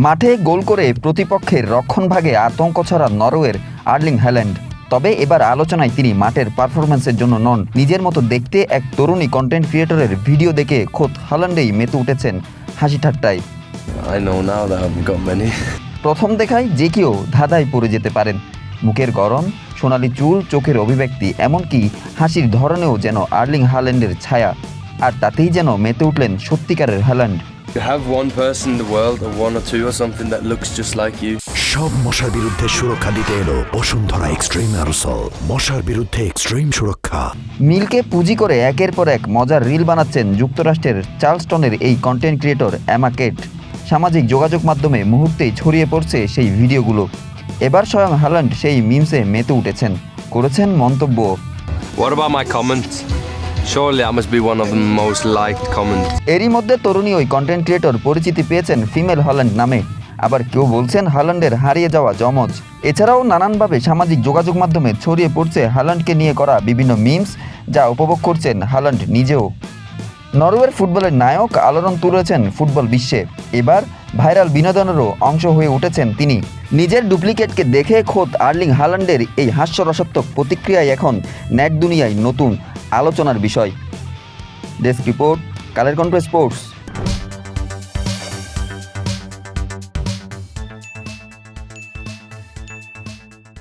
মাঠে গোল করে প্রতিপক্ষের রক্ষণভাগে আতঙ্ক ছড়া নরওয়ের আর্লিং হ্যাল্যান্ড। তবে এবার আলোচনায় তিনি মাঠের পারফরম্যান্সের জন্য নন, নিজের মতো দেখতে এক তরুণী কন্টেন্ট ক্রিয়েটরের ভিডিও দেখে খোদ হল্যান্ডেই মেতে উঠেছেন হাসি ঠাট্টায়। প্রথম দেখায় যে কেউ ধাঁধায় পড়ে যেতে পারেন। মুখের গরম, সোনালি চুল, চোখের অভিব্যক্তি, এমনকি হাসির ধরনেও যেন আর্লিং হ্যাল্যান্ডের ছায়া। আর তাতেই যেন মেতে উঠলেন সত্যিকারের Holland. You have one person in the world, or one or two or something, that looks just like you. সব মশার বিরুদ্ধে সুরক্ষা দিতে এলো বসুন্ধরা এক্সট্রিম অ্যারোসল। মশার বিরুদ্ধে এক্সট্রিম সুরক্ষা। মিলকে পুঁজি করে একের পর এক মজার রিল বানাচ্ছেন যুক্তরাষ্ট্রের চার্লস্টনের এই কন্টেন্ট ক্রিয়েটর এমা কেট। সামাজিক যোগাযোগ মাধ্যমে মুহূর্তেই ছড়িয়ে পড়ছে সেই ভিডিওগুলো। এবার স্বয়ং হ্যাল্যান্ড সেই মিমসে মেতে উঠেছেন, করেছেন মন্তব্য। What about my comments? Surely I must be one of the most liked comments. এরই মধ্যে তরুণী ওই কন্টেন্ট ক্রিয়েটর পরিচিতি পেয়েছেন ফিমেল হল্যান্ড নামে। আবার কেউ বলছেন হল্যান্ডের হারিয়ে যাওয়া যমজ। এছাড়াও নানানভাবে সামাজিক যোগাযোগ মাধ্যমে ছড়িয়ে পড়ছে হল্যান্ডকে নিয়ে করা বিভিন্ন মিমস, যা উপভোগ করছেন হল্যান্ড নিজেও। নরওয়ের ফুটবলের নায়ক আলোড়ন তুলেছেন ফুটবল বিশ্বে। এবার ভাইরাল বিনোদনেরও অংশ হয়ে উঠেছেন তিনি। নিজের ডুপ্লিকেটকে দেখে খোদ আর্লিং হল্যান্ডের এই হাস্যরসাত্মক প্রতিক্রিয়ায় এখন নেট দুনিয়ায় নতুন আলোচনার বিষয়। Desk report, Kaler Kantho sports.